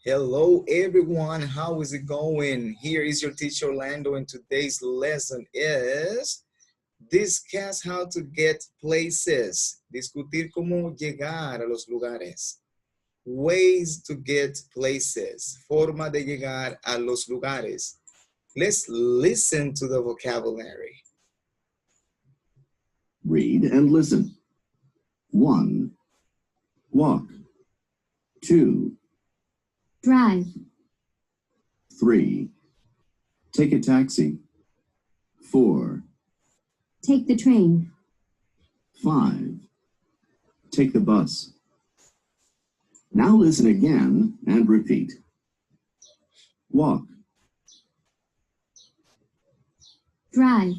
Hello everyone, how is it going? Here is your teacher Orlando and today's lesson is discuss how to get places. Discutir cómo llegar a los lugares. Ways to get places. Forma de llegar a los lugares. Let's listen to the vocabulary. Read and listen. 1. Walk. 2. Drive. 3. Take a taxi. 4. Take the train. 5. Take the bus. Now listen again and repeat. Walk. Drive.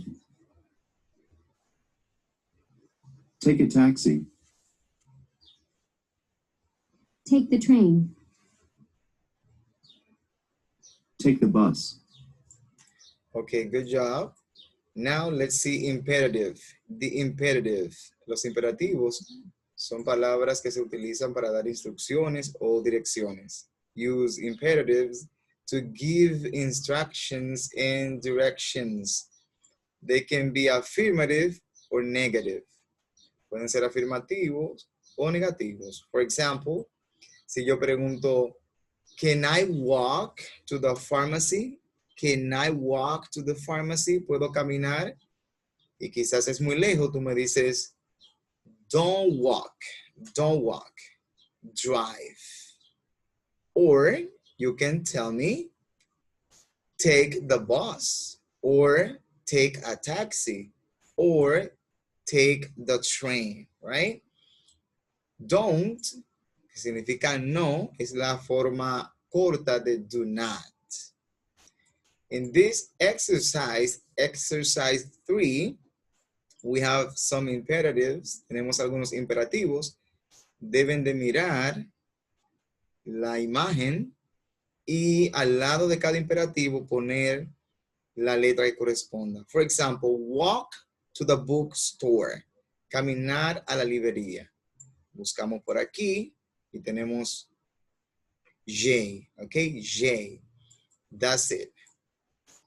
Take a taxi. Take the train. Take the bus. Okay, good job. Now let's see imperative. The imperative. Los imperativos son palabras que se utilizan para dar instrucciones o direcciones. Use imperatives to give instructions and directions. They can be affirmative or negative. Pueden ser afirmativos o negativos. For example, si yo pregunto, can I walk to the pharmacy? Can I walk to the pharmacy? ¿Puedo caminar? Y quizás es muy lejos, tú me dices, don't walk, drive. Or you can tell me, take the bus, or take a taxi, or take the train, right? Don't, que significa no, es la forma corta de do not. In this exercise 3, we have some imperatives. Tenemos algunos imperativos. Deben de mirar la imagen y al lado de cada imperativo poner la letra que corresponda. For example, walk to the bookstore. Caminar a la librería. Buscamos por aquí y tenemos J, okay? J. That's it.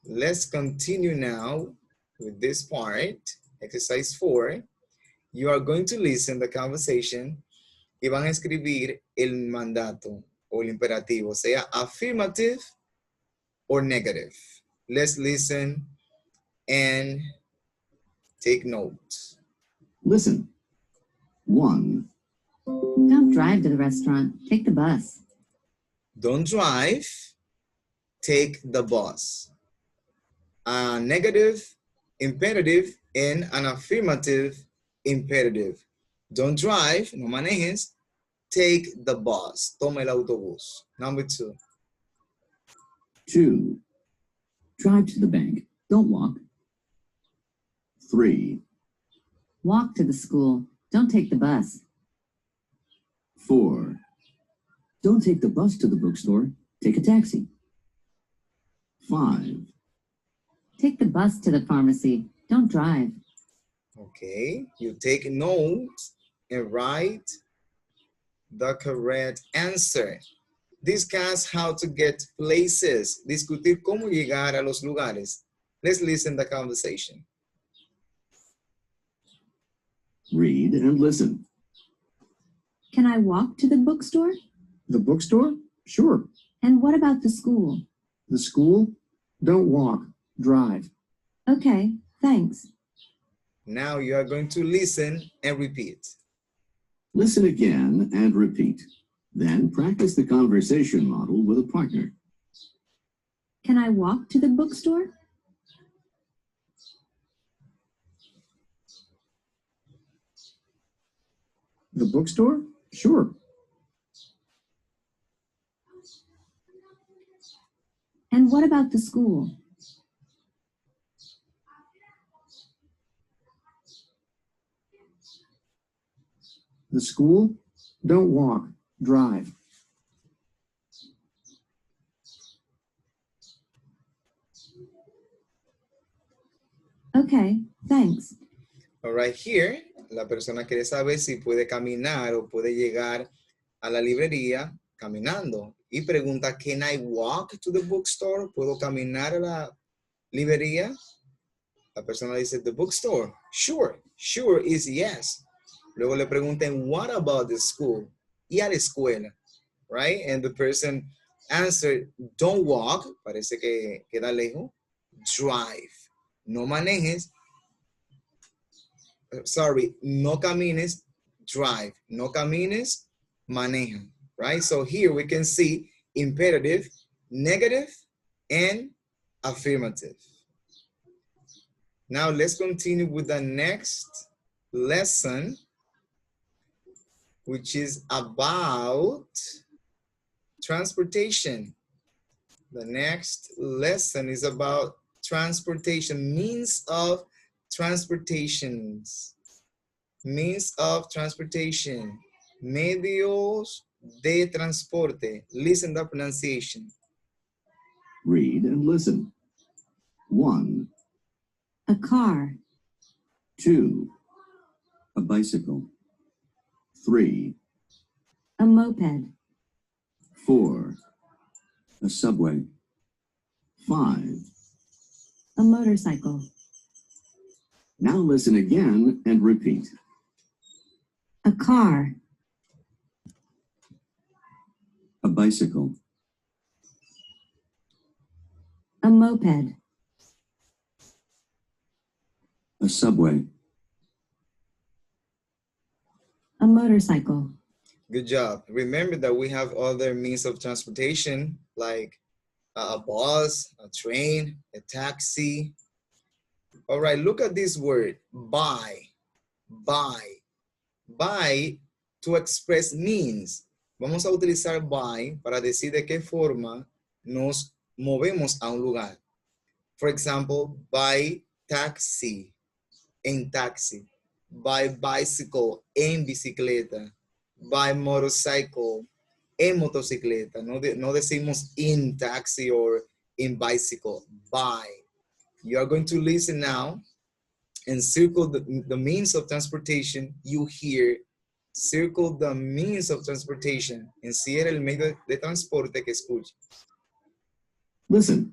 Let's continue now with this part, exercise 4. You are going to listen the conversation y van a escribir el mandato o el imperativo, sea affirmative or negative. Let's listen and take notes. Listen. 1. Don't drive to the restaurant. Take the bus. Don't drive, take the bus. A negative imperative and an affirmative imperative. Don't drive, no manejes. Take the bus, toma el autobús. Number 2. 2. Drive to the bank. Don't walk. 3. Walk to the school. Don't take the bus. 4. Don't take the bus to the bookstore. Take a taxi. 5. Take the bus to the pharmacy. Don't drive. Okay, you take notes and write the correct answer. Discuss how to get places. Discutir cómo llegar a los lugares. Let's listen to the conversation. Read and listen. Can I walk to the bookstore? The bookstore? Sure. And what about the school? The school? Don't walk, drive. Okay, thanks. Now you are going to listen and repeat. Listen again and repeat. Then practice the conversation model with a partner. Can I walk to the bookstore? The bookstore? Sure. And what about the school? The school? Don't walk, drive. Okay, thanks. All right, here, la persona quiere saber si puede caminar o puede llegar a la librería caminando. Y pregunta, can I walk to the bookstore? ¿Puedo caminar a la librería? La persona dice, the bookstore. Sure. Sure is yes. Luego le preguntan, what about the school? Y a la escuela, right? And the person answered, don't walk. Parece que queda lejos. Drive. No manejes. Sorry, no camines. Drive. No camines. Maneja. Right? So here we can see imperative, negative, and affirmative. Now let's continue with the next lesson, which is about transportation. The next lesson is about transportation, means of transportations. Means of transportation. Medios de transporte. Listen to the pronunciation. Read and listen. 1, A car. 2, a bicycle. 3, A moped. 4, a subway. 5. A motorcycle. Now listen again and repeat. A car. A bicycle. A moped. A subway. A motorcycle. Good job. Remember that we have other means of transportation like a bus, a train, a taxi. All right, look at this word, buy. Buy. Buy to express means. Vamos a utilizar buy para decir de qué forma nos movemos a un lugar. For example, buy taxi, en taxi. Buy bicycle, en bicicleta. Buy motorcycle, en motocicleta. No decimos in taxi or in bicycle. Buy. You are going to listen now and circle the means of transportation you hear. Circle the means of transportation. Encierra el medio de transporte que escuche. Listen.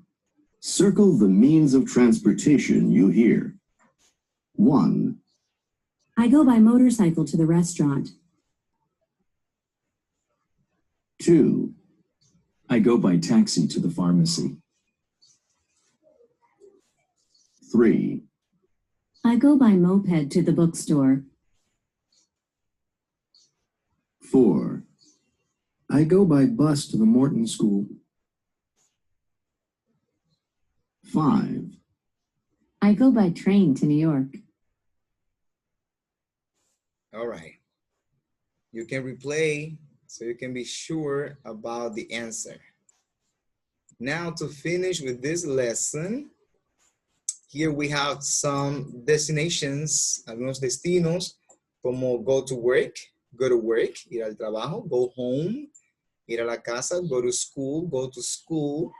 Circle the means of transportation you hear. 1, I go by motorcycle to the restaurant. 2, I go by taxi to the pharmacy. 3, I go by moped to the bookstore. 4, I go by bus to the Morton School. 5, I go by train to New York. All right. You can replay so you can be sure about the answer. Now to finish with this lesson, here we have some destinations, algunos destinos, como go to work, ir al trabajo, go home, ir a la casa, go to school,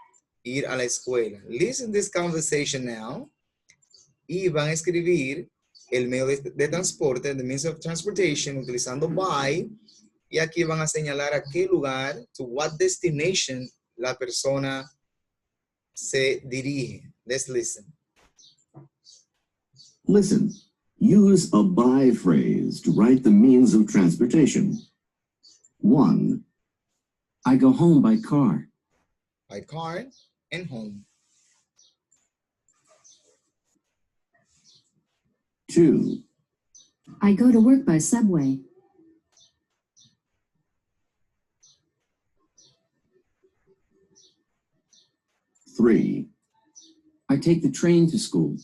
ir a la escuela. Listen to this conversation now. Y van a escribir el medio de transporte, the means of transportation, utilizando by. Y aquí van a señalar a qué lugar, to what destination la persona se dirige. Let's listen. Listen. Use a by phrase to write the means of transportation. 1, I go home by car. By car and home. 2, I go to work by subway. 3, I take the train to school.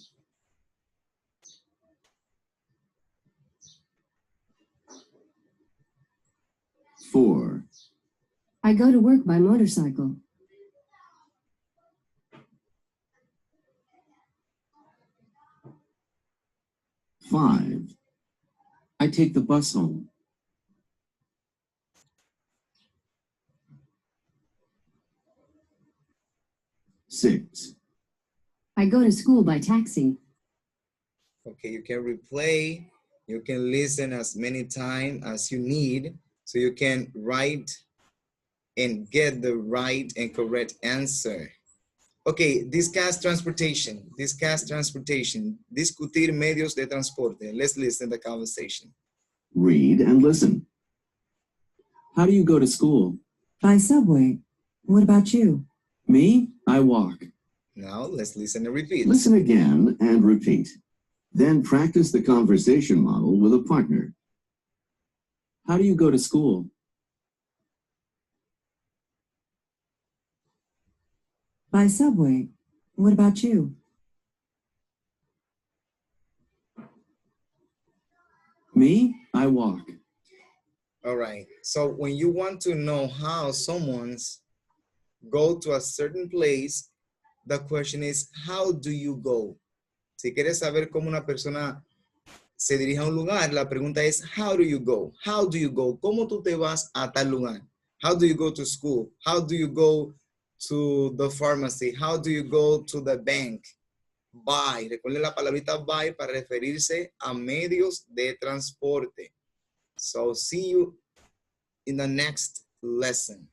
4, I go to work by motorcycle. 5, I take the bus home. 6, I go to school by taxi. Okay, you can replay, you can listen as many times as you need, so you can write and get the right and correct answer. Okay, discuss transportation. Discuss transportation. Discutir medios de transporte. Let's listen to the conversation. Read and listen. How do you go to school? By subway. What about you? Me? I walk. Now let's listen and repeat. Listen again and repeat. Then practice the conversation model with a partner. How do you go to school? By subway. What about you? Me? I walk. All right. So when you want to know how someone's go to a certain place, the question is, how do you go? Si quieres saber cómo una persona se dirige a un lugar, la pregunta es, how do you go? How do you go? ¿Cómo tú te vas a tal lugar? How do you go to school? How do you go to the pharmacy? How do you go to the bank? By. Recuerden la palabrita by para referirse a medios de transporte. So see you in the next lesson.